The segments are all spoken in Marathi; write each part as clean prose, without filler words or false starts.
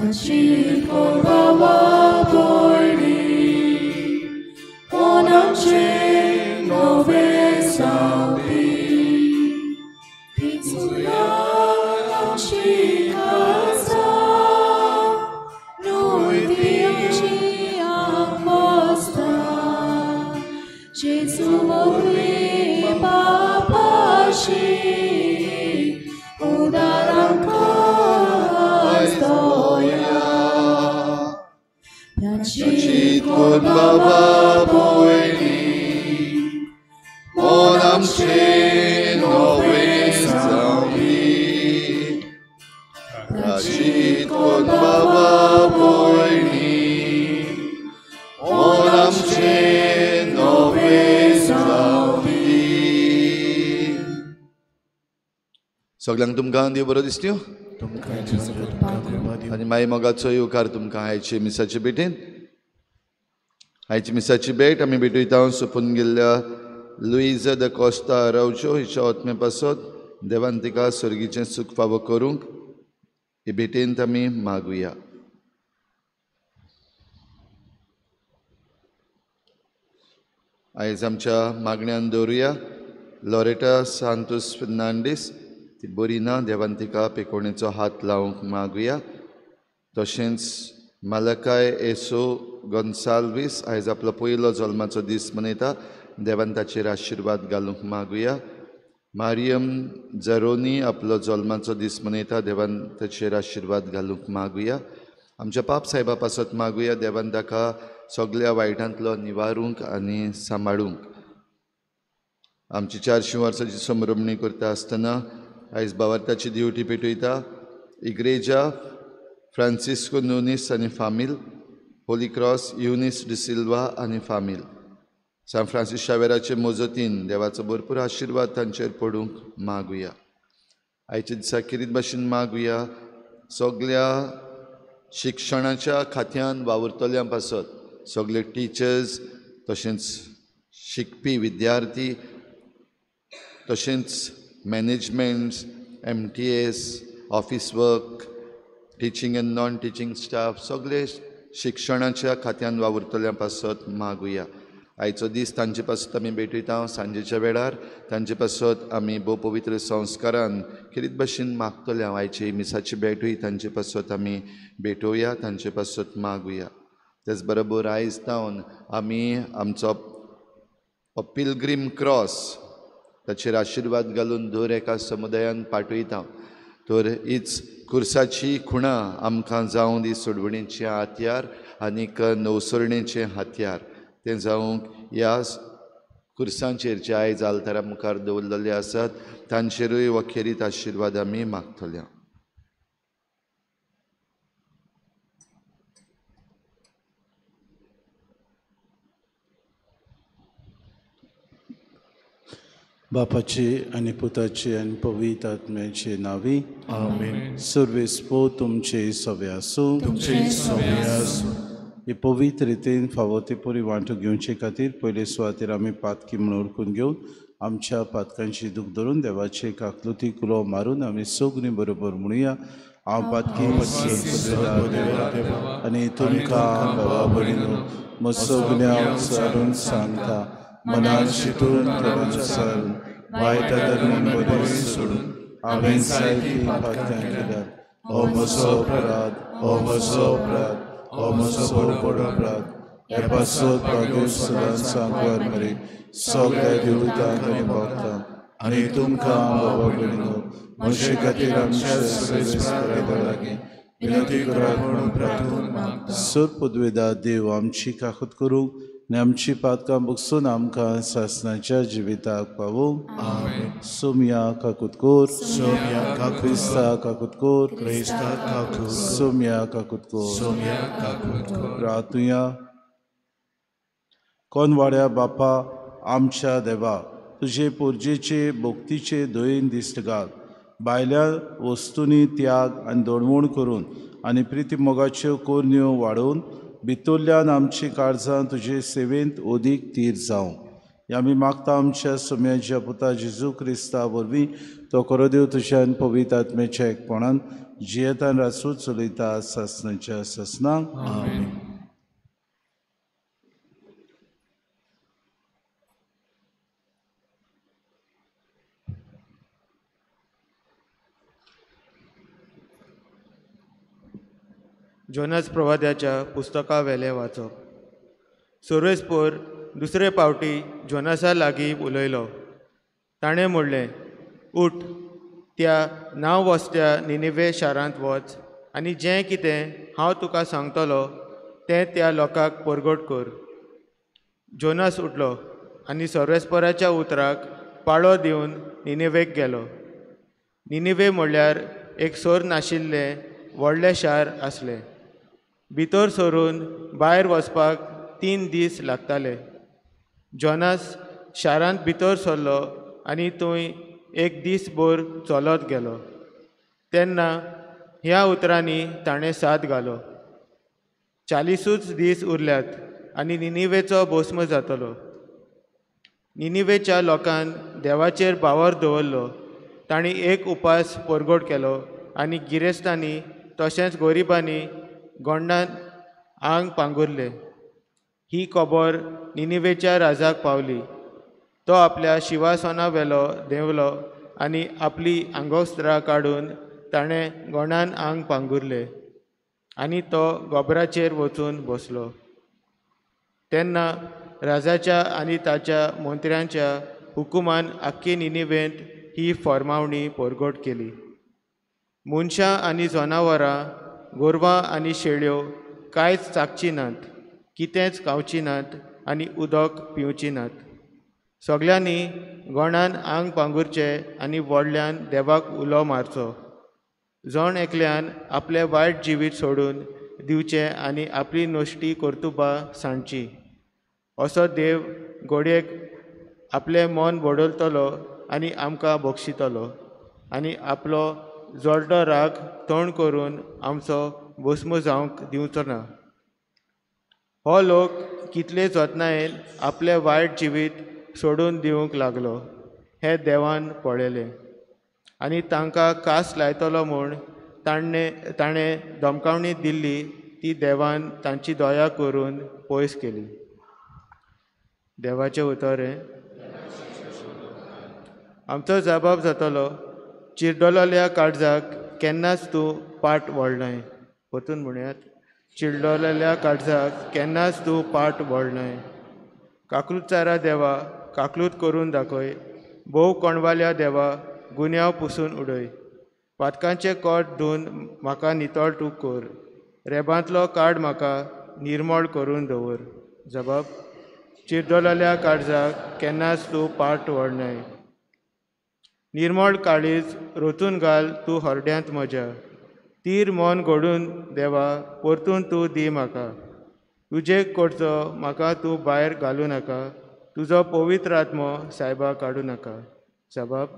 ताची बाबा पडली कोणाचे नवे जावपी पिचुया आमची खासा नुयती आमची आंबोस्ता जेजू Mowgli बापाशी उदारांका Pracit con baba poeni, monam ce nove zaumi. Pracit con baba poeni, monam ce nove zaumi. Soglang tumkaan diyo baro distiyo? आणि माई मोगाचो येवकार तुमकां आयचे मिसाची भेटेन आयची मिसाची भेट आमी भेटयता सोपून गेल्ल्या लुइजा द कोस्ता अराउजो हिच्या आत्मे पासत देवान तिका स्वर्गीचें सूख फावो करूंक हे भेटेंत आमी मागुया. आयज आमच्या मागण्यांत दवरुया लॉरेटा सांतोस फेर्नांडीस ती बरी ना देवान तिका पेकोणेचो हात लावंक मागुया. तशेंच मालकाय एसो गोन्साल्वीस आयज आपलो पयलो जल्माचो दीस मनयता देवान ताचेर आशिर्वाद घालूंक मागुया. मारियम जरोनी आपलो जल्माचो दीस मनयता देवान ताचेर आशिर्वाद घालूंक मागुया. आमच्या पाप साहेबा पासत मागुया देवान ताका सगळ्या वायटांतलो निवारूंक आनी सांबाळूंक. आमची 400 वर्सांची संभ्रमणी करता आसतना आयज बावार्ताची दिवटी पेटयता इग्रेजा फ्रांसिस्को नुनीस आनी फामील, होली क्रॉस युनिस डिसिल्वा आनी फामील, सान फ्रांसीस शावेराचे मोजतीन देवाचो भरपूर आशिर्वाद तांचेर पडूंक मागुया. आयच्या दिसा किरीत भाशेन मागुया सगळ्या शिक्षणाच्या खात्यान वावुरतल्यां पासत सगळे टिचर्स तशेंच शिकपी विद्यार्थी तशेंच managements MTS office work teaching end non teaching staff सगळे शिक्षणाच्या खात्यान वावुरतल्यां पासत मागुया. आयचो दीस तांचे पासत आमी भेटयता सांजेच्या वेळार तांचे पासत आमी भोव पवित्र संस्कारान किरीत भाशेन मागतल्या. आयची मिसाची भेटूय तांचे पासत आमी भेटोवया तांचे पासत मागुया. तेच बरोबर आयज जावन आमी आमचो पिलग्रीम क्रॉस ताचेर आशिर्वाद घालून दर एका समुदायान पाठयता. तर हीच खुर्साची खुणां आमकां जावं दी सोडवणेचें हातयार आनीक नवसरणेचें हातयार तें जावंक ह्या खुर्सांचेर जे आयज आल्तारा मुखार दवरलेले आसात तांचेरूय वखेरीत आशिर्वाद आमी मागतल्या. बापाचे आनी पुताचे आनी पवित्र आत्म्याचे नावी आमेन. सर्वेस्पो तुमचे सवे आसूं. हे पवित्र रितीन फावो ते परी वांटो घेवचे खातीर पयले सुवातेर आमी पातकी म्हणून ओळखून घेवन आमच्या पातकांची दूख धरून देवाचे काकलुती कुलो मारून आमी सगळीं बरोबर म्हणुया. हांव पातकी आनी तुमकां भावा भयणीनो म्हजो सगळ्या सारून सांगता मनान चिंतून तोंडान सारून वायटा धरून बरें सोडून हांवें जायती पातकां केल्यात. हो म्हजो अपराध, हो म्हजो अपराध, हो म्हजो बरो अपराध. हे पासत भाग्य सदांच सांगवार मरे सगळ्या देवतांक आनी भक्तांक आनी तुमकां बाबा भयणीनो म्हजे खातीर आमच्या सगळ्या लागीं विनंती करात म्हणून प्रार्थना मागता. सर पदवेदार देव आमची काकूत करूंक आनी आमची पातकां बगसून आमकां सासणाच्या जिविताक पावूंक. सोम्या काकूत कोर, सोम्या क्रिस्ता काकूत कोर, क्रिस्ता काकूत, सोम्या काकूत कोर, सोम्या काकूत कोर. प्रार्थुया. कोण वाड्या बापा आमच्या देवा तुजे पोरजेचे भोक्तीचे दयेन दिश्ट घाल. भायल्या वस्तूंनी त्याग आनी दडवण करून आनी प्रिती मोगाच्यो कोरन्यो वाडोवन भितरल्यान आमची काळजां तुजे सेवेंत ओदीक तीर जावं. आमी मागता आमच्या सोम्याच्या पुता जेजू क्रिस्ता वरवीं तो खरो देव तुज्यान पवित्र आत्म्याच्या एकपणान जियेतान रासूच चलयता ससनाच्या ससनांक आमेन. जोनास प्रवाद्याच्या पुस्तका वेले वाचप. सर्वेस्पोर दुसरे पावटी जोनासा लागीं उलयलो. ताणें म्हणलें, उठ, त्या नांव वसत्या निनिवे शारांत वच आनी जें कितें हांव तुका सांगतलो तें त्या लोकांक परगट कर. जोनास उठलो आनी सर्वेस्पोराच्या उतराक पाळो दिवन निनिवेक गेलो. निनिवे म्हणल्यार एक सोर नाशिल्लें व्हडलें शार आसलें. भितर सरून भायर वचपाक 3 दीस लागताले. जोनास शारांत भितर सरलो आनी थंय 1 दीस भर चलत गेलो. तेन्ना ह्या उतरांनी ताणें साद घालो. 40 दीस उरल्यात आनी निनिवेचो भस्म जातलो. निनिवेच्या लोकान देवाचेर बावर दवरलो. तांणी एक उपास परगट केलो आनी गिरेस्तांनी तशेंच गोरिबांनी गोंडान आंग पांगुरले. ही खबर निनिवेच्या राजाक पावली. तो आपल्या शिवासना वेलो देंवलो आनी आपली आंगोस्त्रां काडून ताणें गोंडान आंग पांगुरले आनी तो गोबराचेर वचून बसलो. तेन्ना राजाच्या आनी ताच्या मंत्र्यांच्या हुकुमान आख्खी निनिवेंत ही फर्मावणी परगट केली. मनशां आनी जनावरां, गोरवां आनी शेळयो कांयच चाखची नात, कितेंच खावची नात आनी उदक पिवची नात. सगळ्यांनी गोंडान आंग पांगुरचें आनी व्हडल्यान देवाक उलो मारचो. जण एकल्यान आपलें वायट जिवीत सोडून दिवचें आनी आपली नश्टी कर्तुबां सांडची. असो देव घोडयेक आपलें मन बडलतलो आनी आमकां बक्षितलो आनी आपलो जळटो राग थंड करून आमचो भस्म जावंक दिवचो ना. हो लोक कितले जतनायेन आपलें वायट जिवीत सोडून दिवंक लागलो हें देवान पळयलें आनी तांकां कास लायतलो म्हूण ताणें धमकावणी दिल्ली ती देवान तांची दया करून पयस केली. देवाचें उतर हें. आमचो जबाब जातलो, चिड्डोलेल्या काळजाक केन्नाच तूं पाट व्हडनाय. परतून म्हणयात, चिड्डोलेल्या काळजाक केन्नाच तूं पाट व्हडनाय. काकूलचारा देवा, काकलूत करून दाखय. भोव कोणवाल्या देवा, गुन्यांव पुसून उडय. पातकांचें कोट धुवन म्हाका नितळ तूं कर. रेबांतलो काड म्हाका निर्मळ करून दवर. जबाब, चिड्डोलेल्या काळजाक केन्नाच तूं पाट व्हडनाय. निर्मळ काळीज रोतून घाल तूं हरड्यांत म्हज्या. तीर मन घडून देवा, परतून तूं दी म्हाका. तुजेक कडचो म्हाका तूं भायर घालूं नाका. तुजो पवित्र आत्मो सायबा काडूं नाका. जबाब,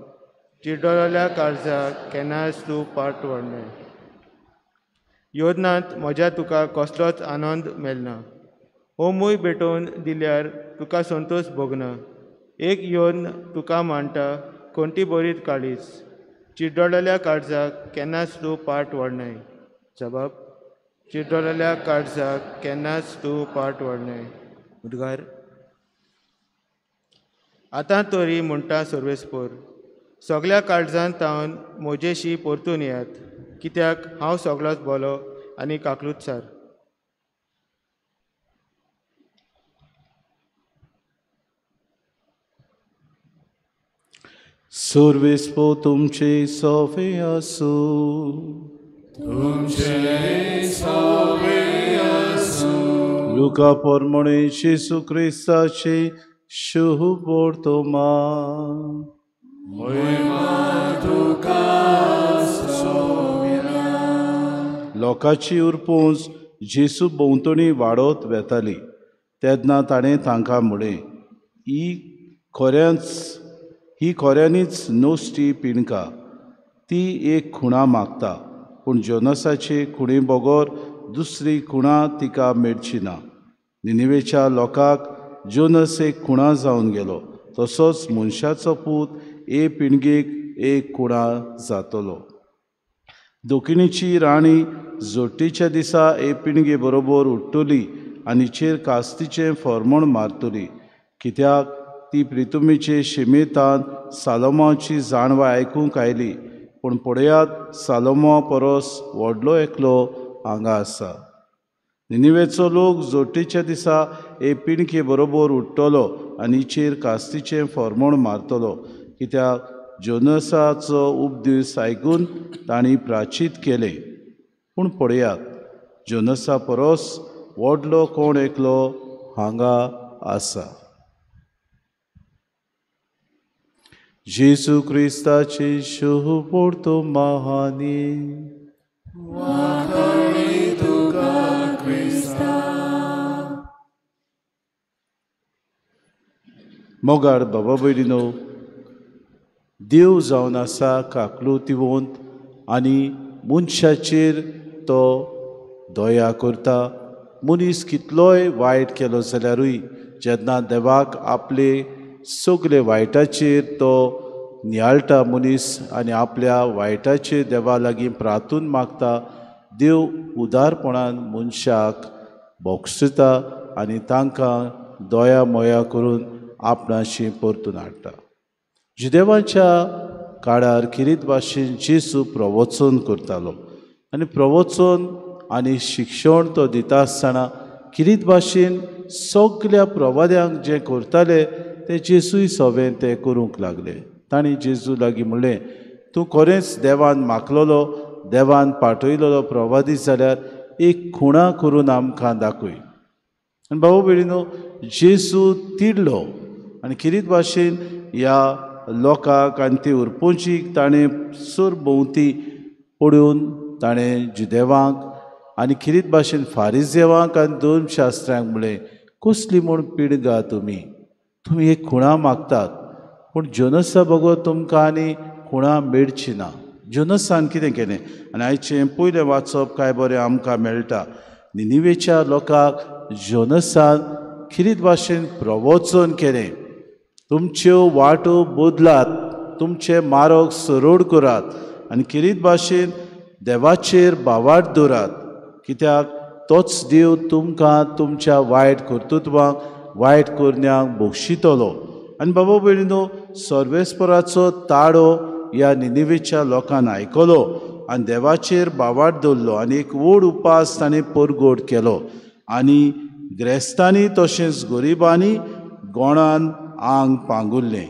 चिड्डोलेल्या काळजाक केन्नाच तूं पाट व्हडनाय. योजनांत म्हज्या तुका कसलोच आनंद मेलना. होमूय भेटोवन दिल्यार तुका संतोश भोगना. एक योजन तुका मांडटा, कोणती बरीत काळीज. चिड्डोलेल्या काळजाक केन्नाच तूं पाट व्हडनाय. जबाब, चिड्डोलेल्या काळजाक केन्नाच तूं पाट व्हडनाय. उद्गार. आतां तरी म्हणटा सर्वेस्पोर, सगळ्या काळजांत तावन म्हजेशी परतून येयात, कित्याक हांव सगळोच बरो आनी काकलूतसार. सर्वेस्पो तुमचे सोवे आसूं. लुका पोरमोणे येशू क्रिस्ताचे शुभ वर्तमान. लोकांची उरपूंस जेसू भोंवतणी वाडत वेताली. तेन्ना ताणें तांकां म्हणलें, ही खऱ्यांनीच नोश्टी पिणका. ती एक खुणा मागता, पूण जोनासाचे खुणे बगोर दुसरी खुणा तिका मेळची ना. निनिवेच्या लोकांक जोनस एक खुणा जावन गेलो, तसोच मनशाचो पूत हे पिणगेक एक खुणा जातलो. दोखिणीची राणी जोडटीच्या दिसा पिणगे बरोबर उठ्ठली आनी चेर कास्तीचें फॉर्मण मारतली, कित्याक ती प्रितुमेचे शिमेतान सालोमाची जाणवाय आयकूंक आयली. पूण पळयात, सालोमा परोस व्हडलो एकलो हांगा आसा. निनिवेचो लोक जोडटीच्या दिसा पिणके बरोबर उठ्ठलो आनी चेर कास्तीचें फॉर्मण मारतलो, कित्याक जोनसाचो उपदेश आयकून तांणी प्राचीत केलें. पूण पळयात, जोनसा परोस व्हडलो कोण एकलो हांगा आसा. जेसू क्रिस्ताची शुभ पोर्तो महानी मोगाड बाबा भयणीनो, देव जावन आसा काकलू तिवोंत आनी मनशाचेर तो दया करता. मनीस कितलोय वायट केलो जाल्यारूय जेन्ना देवाक आपले सगळे वायटाचेर तो नियाळटा मनीस आनी आपल्या वायटाचेर देवा लागीं प्रार्थून मागता, देव उदारपणान मनशाक बोगसता आनी तांकां दया मोया करून आपणाशी परतून हाडटा. जुदेवाच्या काळार किरीत भाशेन जेसू प्रवचन करतालो आनी प्रवचन आनी शिक्षण तो दिता आसतना किरीत भाशेन सगळ्या प्रवाद्यांक जे करताले ते जेसूय सवें ते करूंक लागले. तांणी जेजू लागीं म्हणलें, तूं खरेंच देवान मागलोलो, देवान पाठयलोलो प्रवादी जाल्यार एक खुणा करून आमकां दाखय. आनी बाबा भयणीनो, जेजू तिडलो आनी किरीत भाशेन ह्या लोकांक आनी ती उरपोंचीक ताणें सूर भोंवती पडून ताणें जुदेवांक आनी किरीत भाशेन फारिजेवांक आनी धर्मशास्त्रांक म्हणलें, कसली म्हूण पिडगा तुमी एक खुणा मागतात, पूण जोनसा बगो तुमकां आनी खुणा मेळची ना. जोनसान कितें केलें आनी आयचें पयलें वाचप काय बरें आमकां मेळटा. निनिवेच्या लोकांक जोनसान किरीत भाशेन प्रवचन केलें, तुमच्यो वाटो बदलात, तुमचे मार्ग सरळ करात आनी किरीत भाशेन देवाचेर बावाट दवरात, कित्याक तोच देव तुमकां तुमच्या वायट कर्तुत्वांक वायट करण्यांक बक्षितलो. आनी बाबा भयणीनो, सर्वेस्पराचो ताळो ह्या निनिवेच्या लोकांन आयकलो आनी देवाचेर बावाट दवरलो आनी एक व्हड उपास ताणें परगट केलो. आनी ग्रेस्तांनी तशेंच गरिबांनी गोणान आंग पांगुरलें.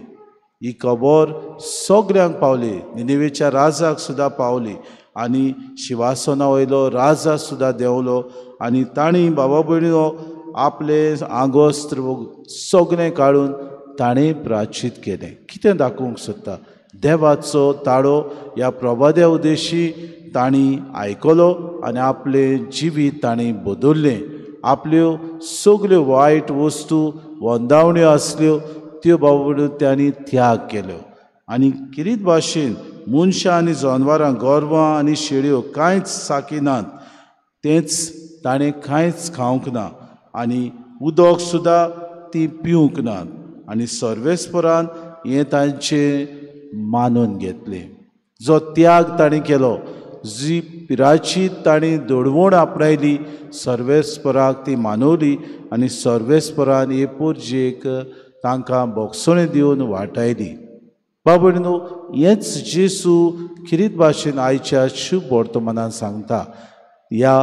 ही खबर सगळ्यांक पावली, निनिवेच्या राजाक सुद्दां पावली आनी शिवासना वयलो राजा सुद्दां देंवलो आनी तांणी बाबा भयणीनो आपले आगोस्त्र सगळें काडून ताणें प्राचीत केलें. कितें दाखोवंक सोदता? देवाचो ताळो ह्या प्रभाद्या उद्देशी तांणी आयकलो आनी आपलें जिवीत तांणी बदल्लें. आपल्यो सगल्यो वायट वस्तू वंदावण्यो आसल्यो त्यो बाबा त्यांनी त्याग केलो. आनी किरीत भाशेन मनशां आनी जनावरां, गोरवां आनी शेळयो कांयच साकिनात, तेंच ताणें कांयच खावंक ना आनी उदक सुद्दां ती पिवंक नात. आनी सर्वेस्परान हें तांचें मानून घेतलें. जो त्याग ताणें केलो, जी पिराची ताणें दडवण आपणायली, सर्वेस्पराक ती मानवली आनी सर्वेस्परान हे पुर्जेक तांकां बोगसणें दिवन वाटायली. बाबडीनो, हेंच जेसू किरीत भाशेन आयच्या शुभ वर्तमानान सांगता. ह्या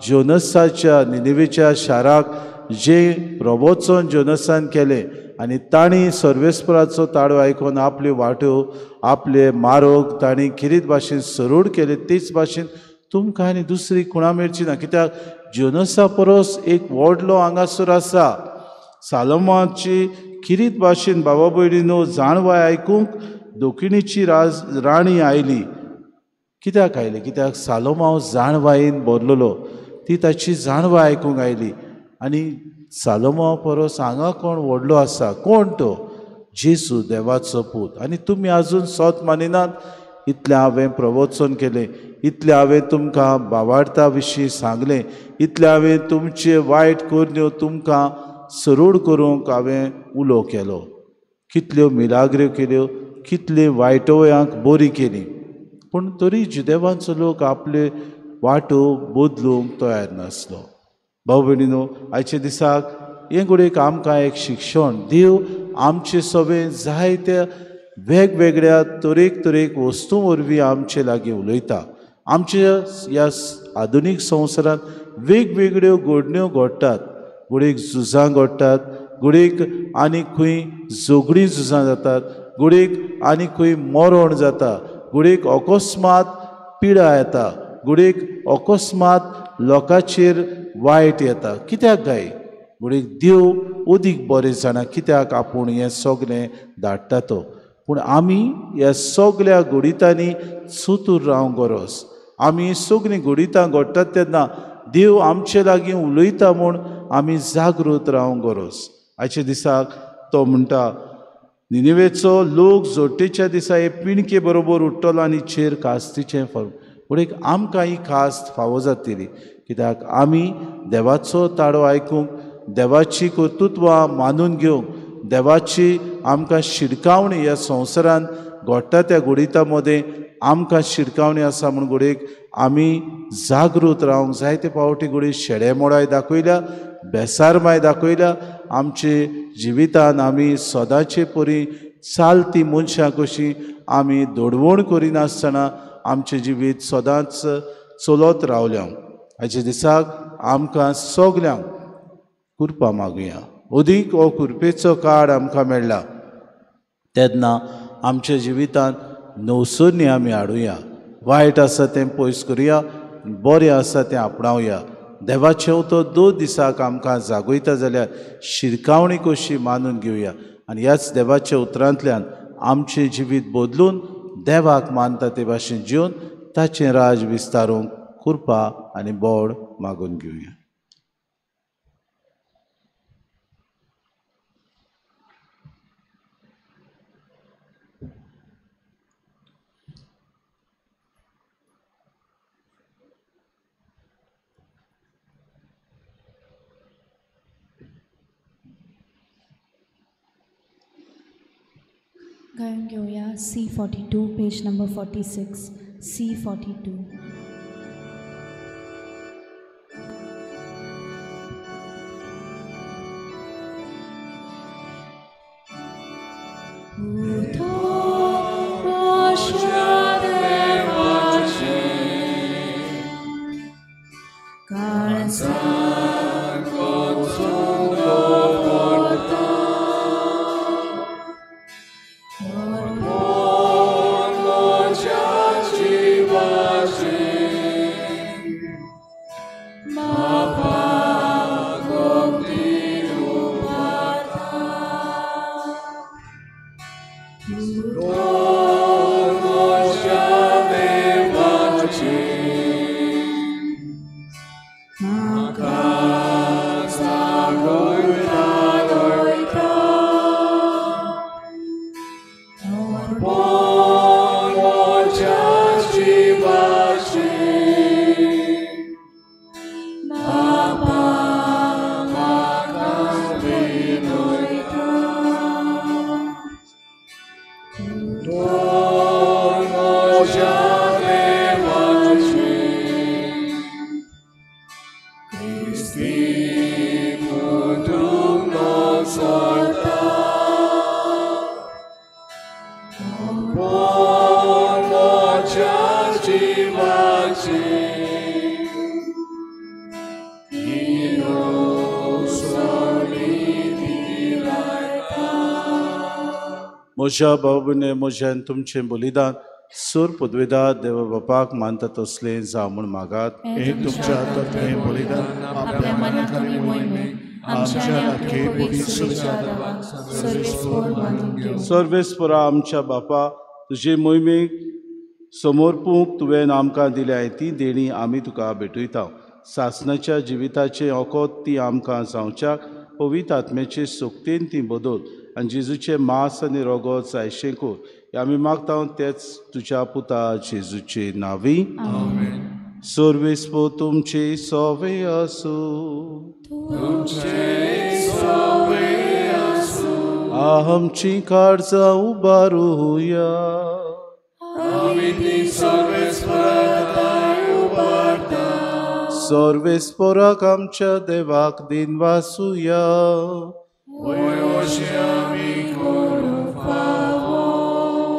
जोनसाच्या निनिवेच्या शाराक जे प्रवचन जोनसान केलें आनी तांणी सर्वेस्पराचो ताळो आयकून आपल्यो वाट्यो, आपले मार्ग तांणी किरीत भाशेन सरळ केले, तेच भाशेन तुमकां आनी दुसरी खुणा मेळची ना. कित्याक जोनसा परोस एक व्हडलो हांगासर आसा. सालोमाची किरीत भाशेन बाबा भयणीनो जाणवाय आयकूंक दोखिणीची राणी आयली. कित्याक आयली? कित्याक सालोमाव जाणवायेन भरलेलो, ती ताची जाणवाय आयकूंक आयली. आनी सालोमाव परोस हांगा कोण व्हडलो आसा? कोण तो? जेसू, देवाचो पूत. आनी तुमी आजून सोत मानिनात. इतलें हांवें प्रवचन केलें, इतलें हांवें तुमकां बावार्था विशीं सांगलें, इतलें हांवें तुमचे वायट करण्यो तुमकां सरळ करूंक हांवें उलो केलो. कितल्यो मिलाग्र्यो केल्यो, कितले वायटवयांक बरी केली. पूण तरी जुदेवांचो लोक आपले वाटो बदलूंक तयार नासलो. भाव भयणीनो, आयच्या दिसाक हे घडयेक आमकां एक शिक्षण. देव आमचे सगळे जायत्या वेगवेगळ्या तरेक वस्तू वरवीं आमचे लागीं उलयता. आमच्या ह्या आधुनीक संवसारांत वेगवेगळ्यो घडण्यो घडटात. घडयेक झुजां घडटात, घडयेक आनी खंय झगडीं झुजां जातात, घडयेक आनी खंय मरण जाता, घडयेक अकस्मात पिडा येता, घडयेक अकस्मात लोकांचेर वायट येता. कित्याक गाय? घडयेक देव अदीक बरें जाणा कित्याक आपूण हें सगलें धाडटा तो. पूण आमी ह्या सगल्या घडितांनी चतूर रावंक गरज. आमी सगळीं घडितां घडटात तेन्ना देव आमचे लागीं उलयता म्हूण आमी जागृत रावंक गरज. आयच्या दिसाक तो म्हणटा, निनेवेचो लोक जोडटेच्या दिसा हे पिणके बरोबर उठ्ठलो आनी चेर कास्तीचें फळ. घडयेक आमकां ही कास्त फावो जातली कित्याक आमी देवाचो ताळो आयकूंक, देवाची कर्तुत्वां मानून घेवंक, देवाची आमकां शिडकावणी ह्या संवसारांत घडटा त्या घडितां मदें आमकां शिडकावणी आसा म्हूण घडयेक आमी जागृत रावंक. जायते फावटी घडये शेडेमोडाय दाखयल्या, बेसारमाय दाखयल्या. आमचे जिवितांत आमी सदांचे परी चालती मनशां कशीं आमी दडवण करिनासतना आमचें जिवीत सदांच चलत रावल्या. हाचे दिसाक आमकां सगल्यांक कृपा मागुया. अदीक हो कृपेचो काळ आमकां मेळ्ळा तेन्ना आमच्या जिवितांत नवसरणी आमी हाडुया. वायट आसा तें पयस करुया, बरें आसा तें आपणावया. देवाचें तो 2 दिसाक आमकां जागयता जाल्यार शिरकावणी कशी मानून घेवया आनी ह्याच देवाच्या उतरांतल्यान आमचें जिवीत बदलून देवाक मानता ते भाशेन जिवन ताचें राज विस्तारूंक कृपा आनी बोड मागून घेवया. गायन घेऊया C42, पेज नंबर 46. C42. म्हज्या भाव भयणे, म्हज्यान तुमचें बलिदान सूर पदवेदार देवा बापाक मानता तसलें जावं म्हूण मागात. हे तुमच्या हातांतलें बलिदान आपल्या मनांत आनी मोहिमेंत आमच्या लागी पवित्र विचारांत सर्वेस्पर मानून घेवं. सर्वेस्परा आमच्या बापा, तुजे मोहिमेक समर्पूंक तुवें आमकां दिल्या ती देणी आमी तुका भेटयता. सासणाच्या जिविताचे ओकोत ती आमकां जावच्याक पवित्र आत्म्याचे सोक्तेन ती बदल आनी जेजूचे मांस आनी रगत जायशें कर. हें आमी मागता तेच तुज्या पुता जेजूचे नांवी. सर्वेस्पर तुमचे सवे आसूं, आमची काळजां उबारूया. सर्वेस्पराक आमच्या देवाक दिन वासुया.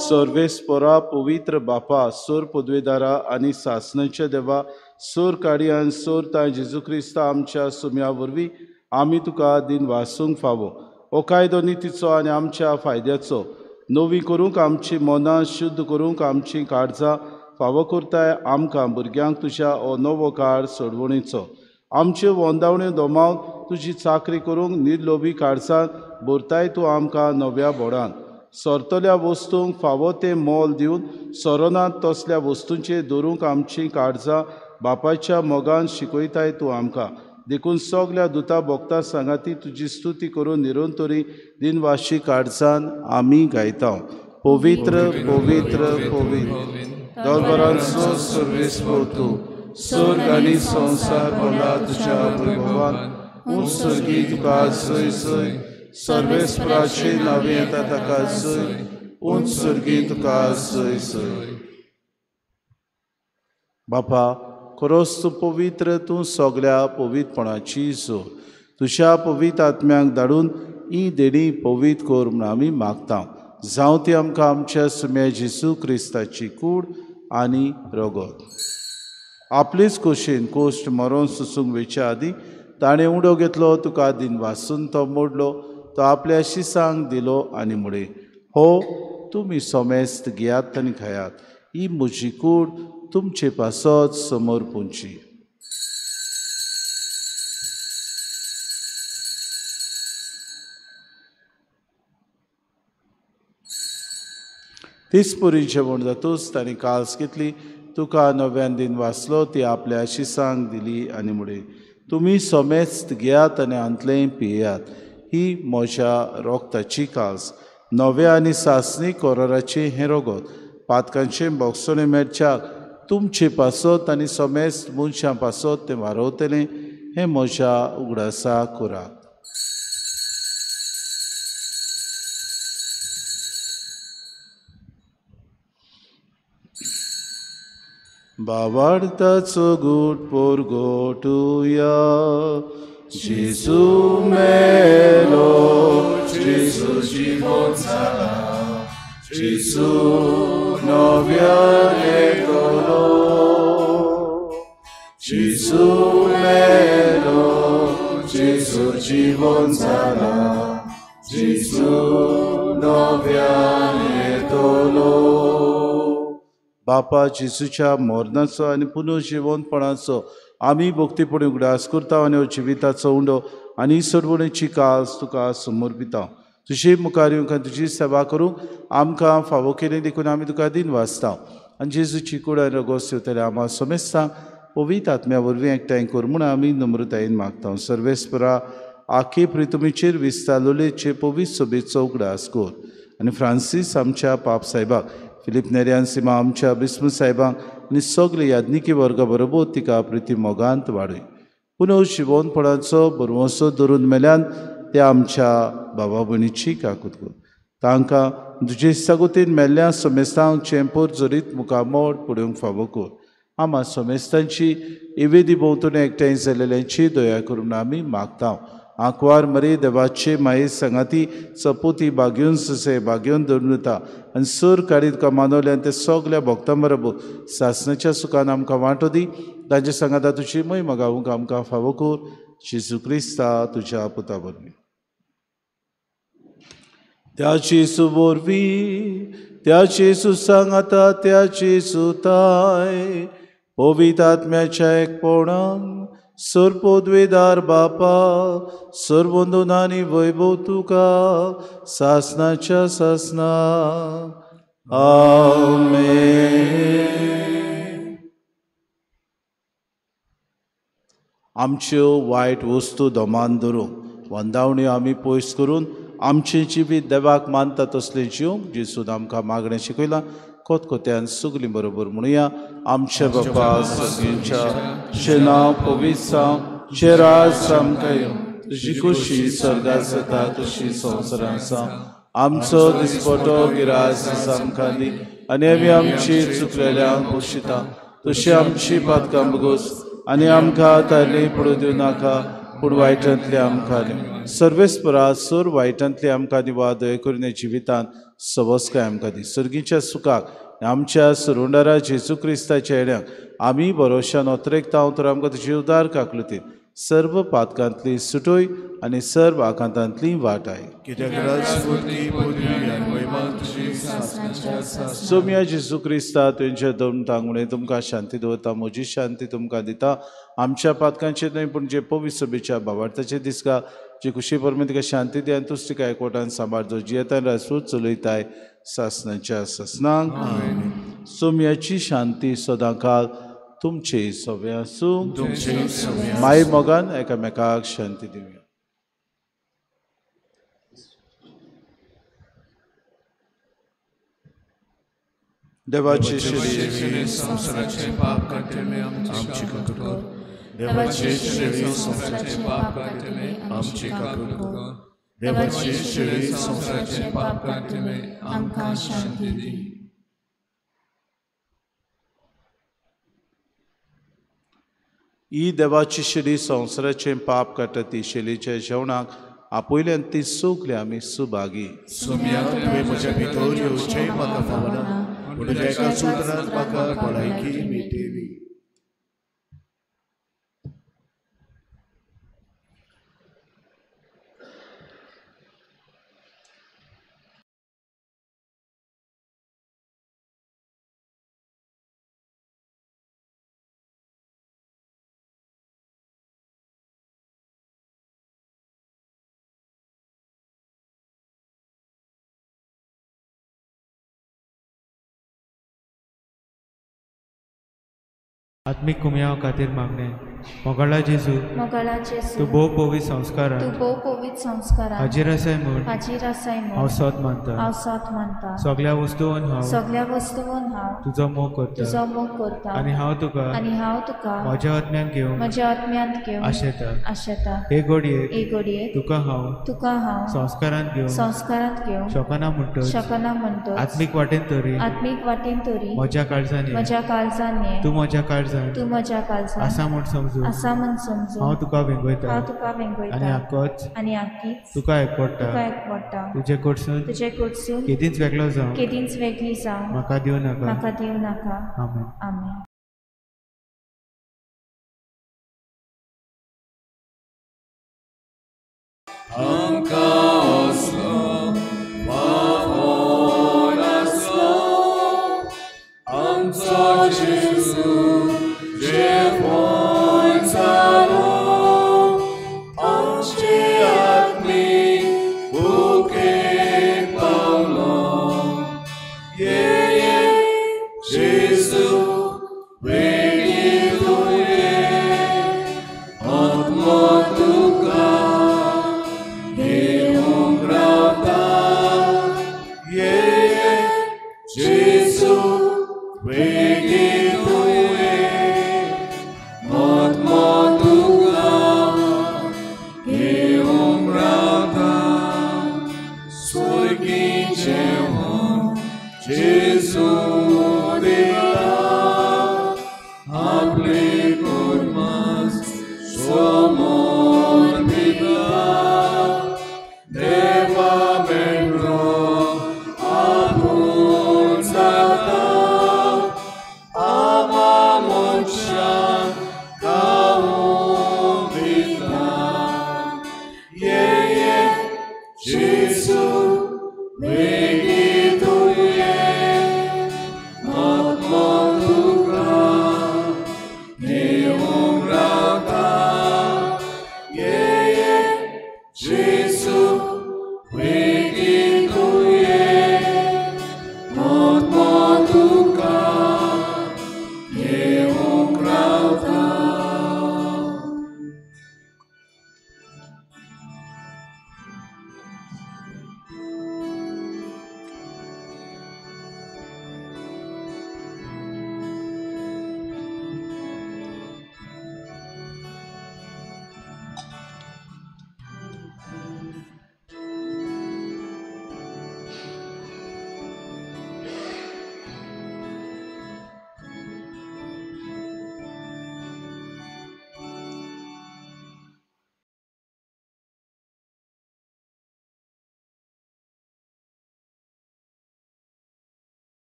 सर्वेस्परा पवित्र बापा, सोर पदवेदारा आनी सासणाच्या देवा, सोर काडियान सोर ताय जेजू क्रिस्ता आमच्या सुम्या वरवीं आमी तुका दिन वासूंक फावो. हो कायदो नितीचो आनी आमच्या फायद्याचो, नवी करूंक आमची मनां शुद्ध करूंक आमची काळजां फावो करताय आमकां भुरग्यांक तुज्या हो नवो काळ सोडवणेचो. आमच्यो वंदावण्यो दोमावंक तुजी चाकरी करूंक निर्लोभी काळजांत भरताय तूं आमकां नव्या बोडान. सरतल्या वस्तूंक फावो तें मोल दिवन सरोनांत तसल्या वस्तूंचेर दवरूंक आमची काळजां बापाच्या मोगान शिकयताय तूं आमकां. देखून सगल्या दुता भोगता सांगाती तुजी स्तुती करून निरंतरी दिनवाशी काळजान आमी गायता. पवित्र पवित्र पवित्र दरबारांचो सर्वेस्पर तूं, स्वर्ग आनी संवसार भोंवला तुज्या वैभवान. उत्सर्गी तुका जय जय, सर्वेस्पराचे नावे येता ताका जय. उत्सर्गी तुका जय जय. बापा, खरोच तूं पवित्र, तूं सगल्या पवित्रपणाची जोर. तुज्या पवित्र आत्म्यांक धाडून ही देणी पवित्र कर म्हूण आमी मागता. जावं ती आमकां आमच्या सुम्या जेजू क्रिस्ताची कूड आनी रगत. आपलीच खोशेन कोश्ट मरोन सुसूंक वेच्या आदीं ताणें उडो घेतलो, तुका दिन वासून तो मोडलो, तो आपल्या शिसांक दिलो आनी म्हळे, हो तुमी सोमेस्त घेयात आनी खायात, ही म्हजी कूड तुमचे पासत समोर पोंची. तिसपुरी जेवण जातूच तांणी काल्स घेतली, तुका नव्यान दिन वाचलो, ती आपल्या शिसांक दिली आनी म्हळे, तुमी सोमेस्त घेयात आनी अंतलें पियेयात, ही म्हज्या रोगताची काल्स. नवे आनी सासणी कोराराचे हें रगत पातकांचे बोगसोने मेरच्याक तुमचे पासत आनी सोमेस्त मनशां पासत तें वारवतलें, हें म्हज्या उगडासा करात. बावार्ताचो घोट पोरगोटुया. जेजू मेलो, जेजू जिवंत जाला, जेजू नव्यान येतलो. जेजू मेलो, जेजू जिवंत जाला, जेजू नव्यान येतलो. बापा जेजूच्या मरणाचो आनी पुनर्जिवंतपणाचो आमी भक्तीपणी उगडास करता आनी जिविताचो उंडो आनी सोडवणेची काल्स तुका समर्पिता. तुजी मुखार येवंक आनी तुजी सेवा करूंक आमकां फावो केलें देखून आमी तुका दिन वाचता. आनी जेजूची कूड आनी रगत सेवतले आम्हा समेस्तांक पवित्र आत्म्या वरवीं एकठांय कर म्हूण आमी नम्रतायेन मागता. सर्वेस्परा आखे प्रितुमेचेर विस्तारलोलेचे पवित्र सभेचो उगडास कर. आनी फ्रांसीस आमच्या पाप साहेबाक, फिलीप नेऱ्यान सिमा आमच्या बिस्म साहेबांक आनी सगळे याज्ञिकी वर्गा बरोबर तिका प्रिती मोगांत वाडय. पुनः जिवंतपणाचो बरवंसो धरून मेल्यान त्या आमच्या भावा भयणीची काकूत कर. तांकां तुजे सगोतीन मेल्ल्या समेस्तांक चेंपोर जरीत मुखामोड पडूंक फावो कर. आम्हा समेस्तांची इवेदी भोंवतणी एकठांय जालेल्यांची दया करून आमी मागता. आंकवार मरे देवाचे माये सांगाती चपोती बागेवन ससे बागेवन धरून येता आनी सर काडीत तुका मानवल्यान ते सगल्या भक्तां बरोबर सासणाच्या सुखान आमकां वांटो दी. तांचे सांगाता तुजी महिमा गावूंक आमकां फावो कर. जेजू क्रिस्ता तुज्या पुता वरवीं. त्या जेजू वरवीं, त्या जेजू सांगाता, त्या जेजू ताय पवित्र आत्म्याच्या एकपणान सर्पोद्वेदार बापा, सर्वंदोन आनी वैभव तुका सासणाच्या सासना. आमेन. आमच्यो वायट वस्तू दोमान धरूंक वंदावण्यो आमी पयस करून आमचें जिवीत देवाक मानता तसलें जिवंक जेजून आमकां मागणें शिकयलां. कोतकोत्यान सगलीं बरोबर म्हणुया. आमचे बापा सगळ्यांच्या जे नांव पवित्र जावं, जे राज आमकां येवं, तुजी खुशी स्वर्गांत जाता तशी संवसारांत जावं. आमचो दिसपटो गिरास आमकां दी आनी आमी आमची चुकलेल्यांक पोशिता तशी आमची पातकां बगोस आनी आमकां तारली पडूं दिवं नाका पूण वायटांतली आमकां सर्वेस्परा सूर वायटांतली आमकां निवाद दय करून जिवितांत सवस्काय आमकां दी सर्गीच्या सुखाक आमच्या सुरुंडारा जेजू क्रिस्ताच्या येड्यांक आमी भरोशान ओतरेकता तर आमकां तुजी उदार काकलुती सर्व पातकांतली सुटोय आनी सर्व आकांतांतली वाटाय सोम्या जेजू क्रिस्ता तुमच्या दोन तांगणे तुमकां शांती दवरता म्हजी शांती तुमकां दिता आमच्या पातकांचे न्हय पूण जे पवित्र सभेच्या भावार्थाचे दिसका जी खुशी परमे तिका शांती दी आनी तुज तिका एकवटान सांबाळतो जियेतान रासूर चलयताय सासनाच्या सासनांक सोम्याची शांती सदांकाल तुमचे सवे आसूं माय मोगान एकामेकाक शांती दिवया देवाची शिरी संसाराचे पाप काढणे आमची काकूर देवाची शिरी संसाराचे पाप काढणे आमची काकूर देवाची शिरी संसाराचे पाप काढणे आमकां शांती दी ही देवाची शिडी संवसाराचें पाप काडटा ती शेलीच्या जेवणाक आपोयल्यान ती सुकले आमी सुभागी सुम्या तुवें म्हज्या भितर येवचें म्हाका फावना पूण तुज्या एका सुत्रांत म्हाका भलायकी मेळटली आत्मीक कुमयाव खातीर मागणे मोगळा जेजू तूं भोव पवित्र संस्कारान हाजीर आसाय म्हूण हांव सत मानता सगळ्या वस्तूंवन हांव तुजो मोग करता आनी हांव तुका म्हज्या आत्म्यांत घेवन आशेता हे घडयेक तुका हांव संस्कारांत घेवन शकना म्हणटच आत्मीक वाटेन तरी म्हज्या काळजांनी तूं म्हज्या काळजांत आसा म्हूण समजून हांव तुका वेंगयता आनी आख्खीच तुका एकवडटा तुजे कडसून केदींच वेगळो जावं म्हाका दिवं नाका आमेन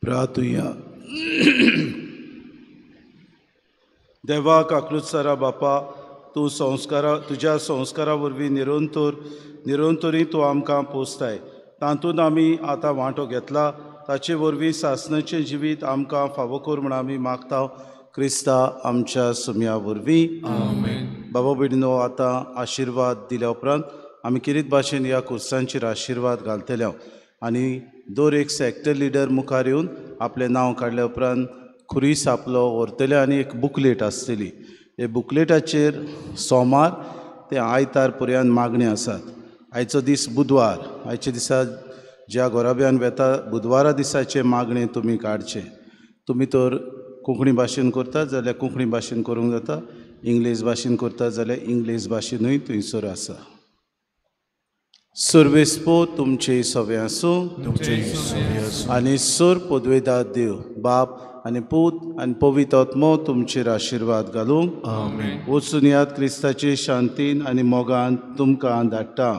प्रार्थुया. देवाक आकृतसारा बापा, तूं तुज्या संस्कारा वरवीं निरंतरी तूं आमकां पोसताय. तातूंत आमी आतां वांटो घेतला ताचे वरवीं सासणाचें जिवीत आमकां फावो कर म्हण आमी मागता क्रिस्ता आमच्या सुम्या वरवीं. बाबा भयणीनो, आतां आशिर्वाद दिल्या उपरांत आमी कितें भाशेन ह्या कुर्सांचेर आशिर्वाद घालतले आनी दर एक सॅक्टर लिडर मुखार येवन आपलें नांव काडल्या उपरांत खुरीस आपलो व्हरतले आनी एक बुकलेट आसतली. हे बुकलेटाचेर सोमार ते आयतार पर्यंत मागणी आसात. आयचो दीस बुधवार. आयच्या दिसा ज्या गोराब्यान वेता बुधवारा दिसाचे मागणे तुमी काडचे. तुमी तर कोंकणी भाशेन करतात जाल्यार कोंकणी भाशेन करूंक जाता, इंग्लीश भाशेन करतात जाल्यार इंग्लीश भाशेनूय थंयसर आसा. सर्वेस्पो तुमचे सवे आसूं आनी सर पदवेदार देव बाप आनी पूत आनी पवित्र आत्मो तुमचेर आशिर्वाद घालूं. वचून यात क्रिस्ताचे शांतीन आनी मोगान तुमकां धाडटा.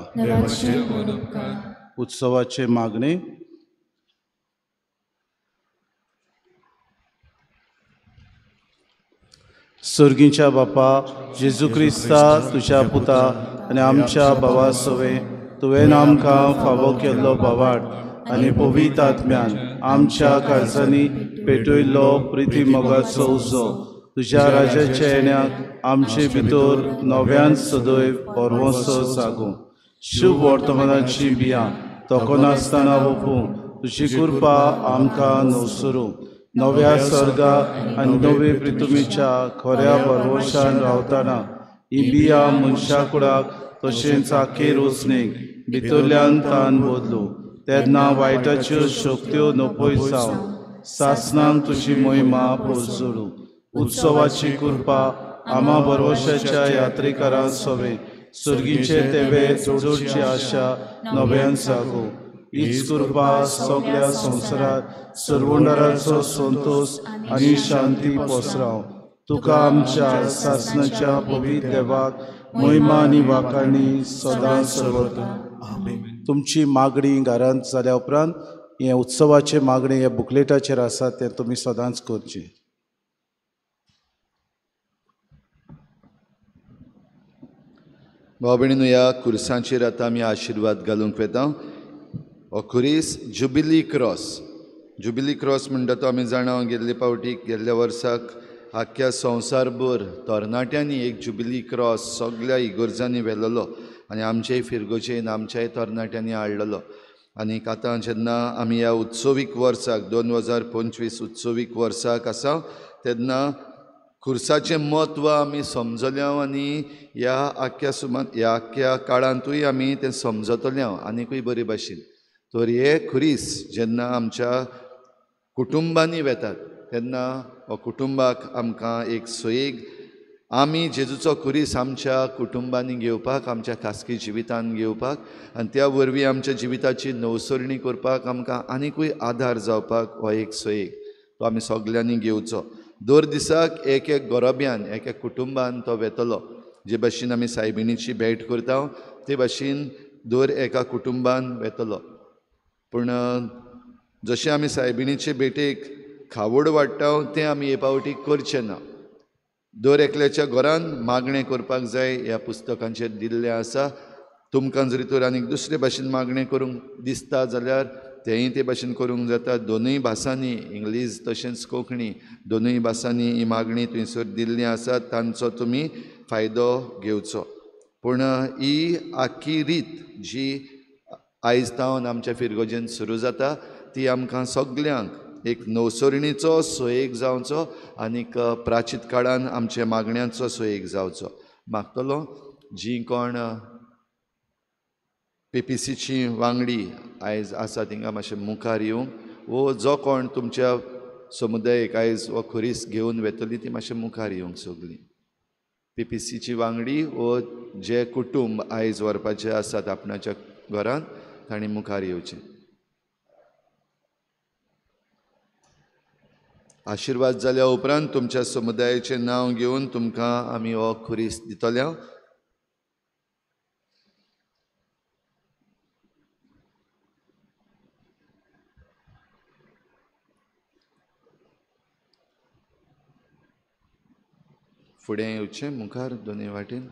उत्सवाचे मागणे. सर्गीच्या बापा जेजू क्रिस्ता, तुज्या पुता आनी आमच्या भावा सवे तुवें आमकां फावो केल्लो भावाड आनी पवित्र आत्म्यान आमच्या काळजांनी पेटयल्लो प्रिती मोगाचो उजो तुज्या राजाच्या येण्याक आमचे भितर नव्यान सदैव परवंसो जागो. शुभ वर्तमानाची बियां तोखनासतना ओपूं तुजी कृपा आमकां नवसरू. नव्या सर्गा आनी नवे प्रितुमेच्या खऱ्या परवशान रावतना ही बियां मनशा कुडाक तशेंच आखेर वचणेक भितरल्यान तान बदलू. तेन्ना वायटाच्यो शक्त्यो नपय जावन सासणांक तुजी महिमा पोरजोडू. उत्सवाची कृपा आमा बरवशाच्या यात्रेकारां सवे सर्गीचे तेवे जोडची आशा नव्यान जागो. हीच कृपा सगळ्या संवसारात सर्वंडाराचो संतोष आनी शांती पसराव. तुका आमच्या सासणाच्या पवित्र देवाक महिमा आनी वाखाणणी सदांच सर्वदा. तुमची मागणी घरांत जाल्या उपरांत हे उत्सवाचे मागणी हे बुकलेटाचेर आसा ते तुमी सदांच करचे. भाव भयणीनो, ह्या खुर्सांचेर आतां आमी आशिर्वाद घालूंक वेता. हो खुरीस जुबिली क्रॉस म्हणटा तो आमी जाणा. गेल्ल्या वर्साक आख्ख्या संवसारभर तरणाट्यांनी एक जुबिली क्रॉस सगळ्या इगर्जांनी व्हेल्लो आनी आमचेय फिरगोचेन आमच्याय तरणाट्यांनी हाडलेलो. आनीक आतां जेन्ना आमी ह्या उत्सवीक वर्साक 2025 उत्सवीक वर्साक आसा तेन्ना खुर्साचें म्हत्व आमी समजल्या आनी ह्या आख्ख्या काळांतूय आमी तें समजतल्या आनिकूय बरे भाशेन. तर हे खुरीस जेन्ना आमच्या कुटुंबांनी वेतात तेन्ना हो कुटुंबाक आमकां एक सयेग आमी जेजूचो खुरीस आमच्या कुटुंबांनी घेवपाक, आमच्या खासगी जिवितान घेवपाक आनी त्या वरवीं आमच्या जिविताची नवसरणी करपाक आमकां आनिकूय आधार जावपाक हो एक सयेग तो आमी सगळ्यांनी घेवचो. दर दिसाक एक गोरोब्यान एक कुटुंबान तो वेतलो. जे भाशेन आमी सायबिणीची भेट करता ते भाशेन दर एका कुटुंबान वेतलो. पूण जशें आमी सायबिणीचे भेटेक खावड वाडटा तें आमी हे पावटी करचें ना. दर एकल्याच्या घरान मागणें करपाक जाय ह्या पुस्तकांचेर दिल्लें आसा. तुमकां जरी तर आनीक दुसरे भाशेन मागणें करूंक दिसता जाल्यार तेंय ते भाशेन करूंक जाता. दोनूय भासांनी, इंग्लीश तशेंच कोंकणी, दोनूय भासांनी ही मागणी थंयसर दिल्ली आसा. तांचो तुमी फायदो घेवचो. पूण ही आख्खी रीत जी आयज तावन आमच्या फिरगोजेन सुरू जाता ती आमकां सगल्यांक एक नवसरणीचो सयेग जावचो आनीक प्राचीत काळान आमच्या मागण्यांचो सयेग जावचो. मागतलो जी कोण PPCची वांगडी आयज आसा थिंगा मातशें मुखार येवंक, वो जो कोण तुमच्या समुदायाक आयज हो खुरीस घेवन वेतली ती मातशें मुखार येवंक सगलीं. PPCची वांगडी वो जे कुटुंब आयज व्हरपाचे आसात आपणाच्या घरान तांणी मुखार येवचें. आशिर्वाद जाल्या उपरांत तुमच्या समुदायाचें नांव घेवन तुमकां आमी हो खुरीस दितले. फुडें येवचें मुखार दोनी वाटेन.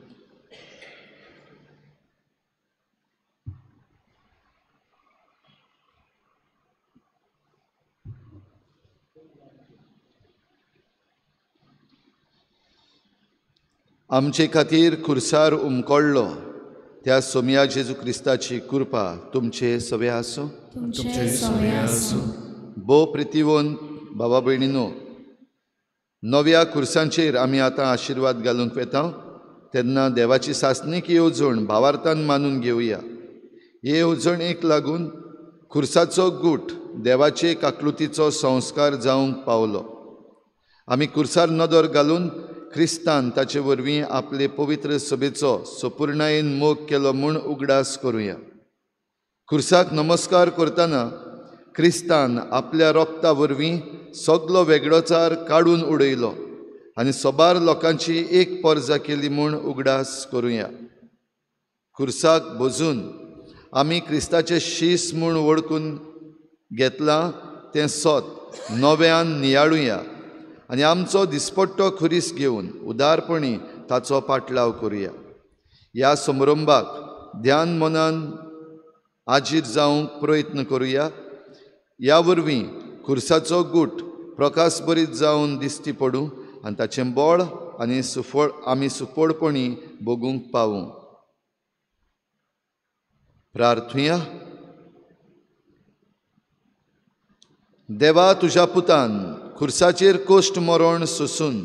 आमचे खातीर खुर्सार उमकोळ्ळो त्या सोमया जेजू क्रिस्ताची कृपा तुमचे सवे आसूं. तुमचे सवे आसूं. भोव प्रितीवंत भावा भयणीनो, नव्या खुर्सांचेर आमी आतां आशिर्वाद घालूंक वेता तेन्ना देवाची सासणीक येवजण भावार्थान मानून घेवया. हे येवजणेक लागून खुर्साचो गूट देवाचे काकलुतीचो संस्कार जावंक पावलो. आमी खुर्सार नदर घालून क्रिस्तान ताचे वरवीं आपले पवित्र सभेचो संपूर्णायेन मोग केलो म्हूण उगडास करुया. खुर्साक नमस्कार करतना क्रिस्तान आपल्या रोगता वरवीं सगलो वेगळोचार काडून उडयलो आनी सोबार लोकांची एक पर्जा केली म्हूण उगडास करुया. खुर्साक बजून आमी क्रिस्ताचे शीस म्हूण वळखून घेतलां तें सोत नव्यान नियाळुया आनी आमचो दिसपट्टो खुरीस घेवन उदारपणी ताचो पाटलाव करुया. ह्या समारंभाक ध्यान मनान आजीर जावंक प्रयत्न करुया. ह्या वरवीं खुर्साचो गूट प्रकाशभरीत जावन दिश्टी पडूं आनी ताचें बळ आनी आमी सुफळपणी भोगूंक पावूं. प्रार्थुया. देवा, तुज्या पुतान खुर्साचेर कोश्ट मरण सोंसून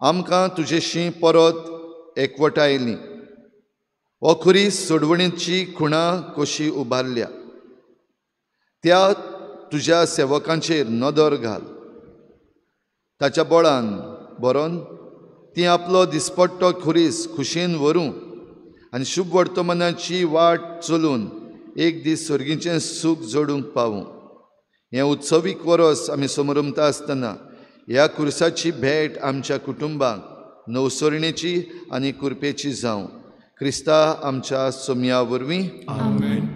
आमकां तुजेशी परत एकवटायलीं. हो खुरीस सोडवणेची खुणां कशी उबारल्या त्या तुज्या सेवकांचेर नदर घाल. ताच्या बळान बरोवन ती आपलो दिसपट्टो खुरीस खुशेन व्हरूं आनी शुभ वर्तमानाची वाट चलून एक दीस सर्गीचें सूख जोडूंक पावूं. हें उत्सवीक वरस आमी समरमता आसतना ह्या खुर्साची भेट आमच्या कुटुंबाक नवसरणेची आनी कृपेची जावं. क्रिस्ता आमच्या सोमया वरवीं. आमेन.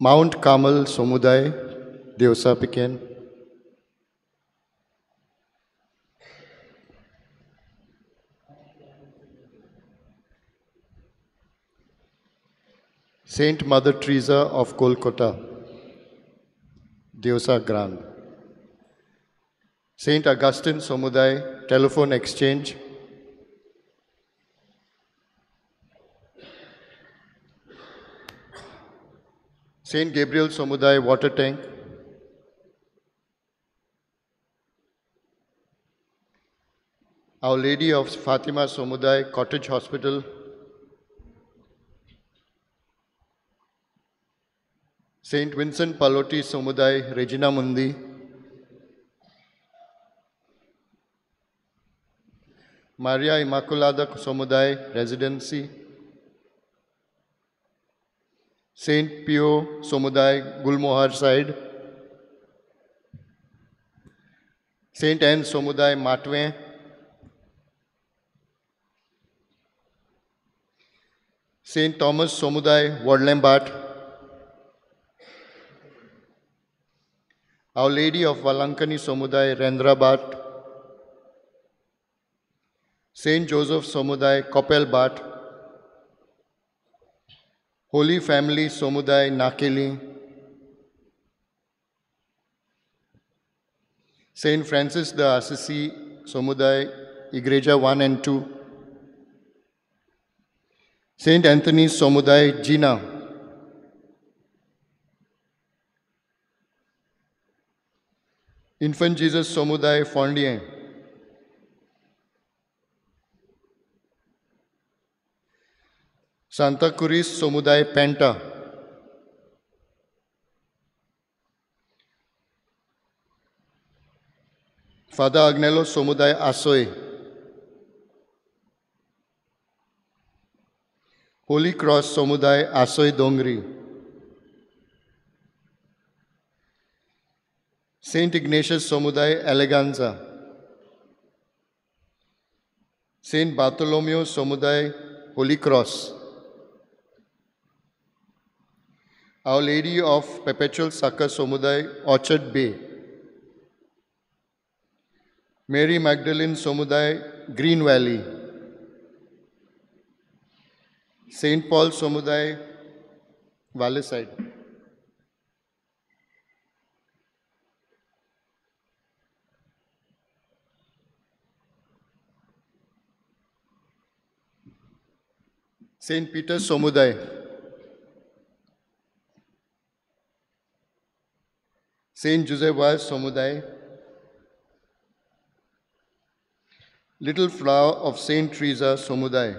Mount Carmel Samudai Dewsa Pequen. Saint Mother Teresa of Kolkata, Dewsa Grand. Saint Augustine Samudai Telephone Exchange. Saint Gabriel Samudai Water Tank. Our Lady of Fatima Samudai Cottage Hospital. Saint Vincent Pallotti Samudai Regina Mundi. Maria Immaculada Samudai Residency. Saint Pio Samudai Gulmohar Side. Saint Anne Samudai Matwe. Saint Thomas Samudai Wadlambat. Our Lady of Valankani Samudai Rendrabat. Saint Joseph Samudai Kopelbat. Holy Family Samudai Nakeli, Saint Francis de Assisi Samudai Igreja 1 and 2, Saint Anthony Samudai Jina, Infant Jesus Samudai Fondien, Santa Cruz Samudai Penta, Father Agnello Samudai Asoy, Holy Cross Samudai Asoy Dongri, Saint Ignatius Samudai Eleganza, Saint Bartholomew Samudai Holy Cross, Our Lady of Perpetual Succor Samudai Orchard Bay, Mary Magdalene Samudai Green Valley, Saint Paul Samudai Valleyside, Saint Peter Samudai, Saint Joseph Vaz Samudai, Little Flower of Saint Teresa Samudai,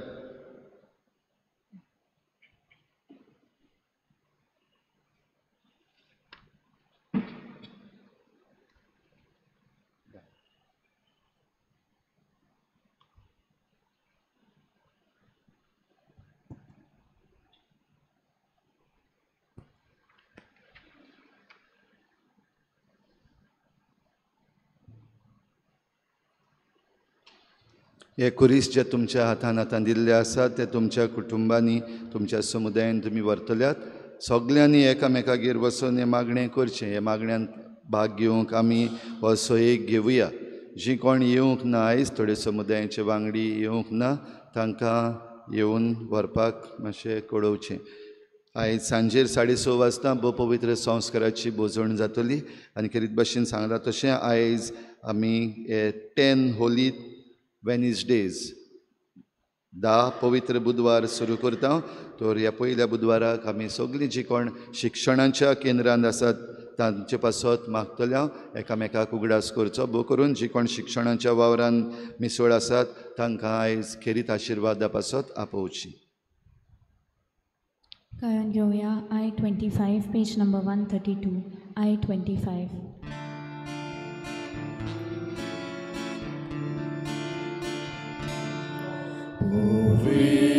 हे कुरीस जे तुमच्या हातान आतां दिल्ले आसात ते तुमच्या कुटुंबांनी तुमच्या समुदायान तुमी व्हरतल्यात सगल्यांनी एकामेकागेर वचून हे मागणें करचें हे मागण्यांत भाग घेवंक आमी हो सोयेक घेवया जीं कोण येवंक ना आयज थोडे समुदायाचे वांगडी येवंक ना तांकां येवन व्हरपाक मातशें कळोवचें आयज सांजेर 6:30 वाजता भोव पवित्र संस्काराची बोजवण जातली आनी खेरीत भाशेन सांगलां तशें आयज आमी हे 10 होली वेनिसडेज 10 पवित्र बुधवार सुरू करता तर ह्या पयल्या बुधवाराक आमी सगळीं जीं कोण शिक्षणाच्या केंद्रांत आसात तांचे पासत मागतले हांव एकामेकाक उगडास करचो भोव करून जीं कोण शिक्षणाच्या वावरांत मिसळ आसात तांकां आयज खेरीत आशिर्वादा पासत आपोवची गायन घेवया I-25 page number 132 I-25 Moving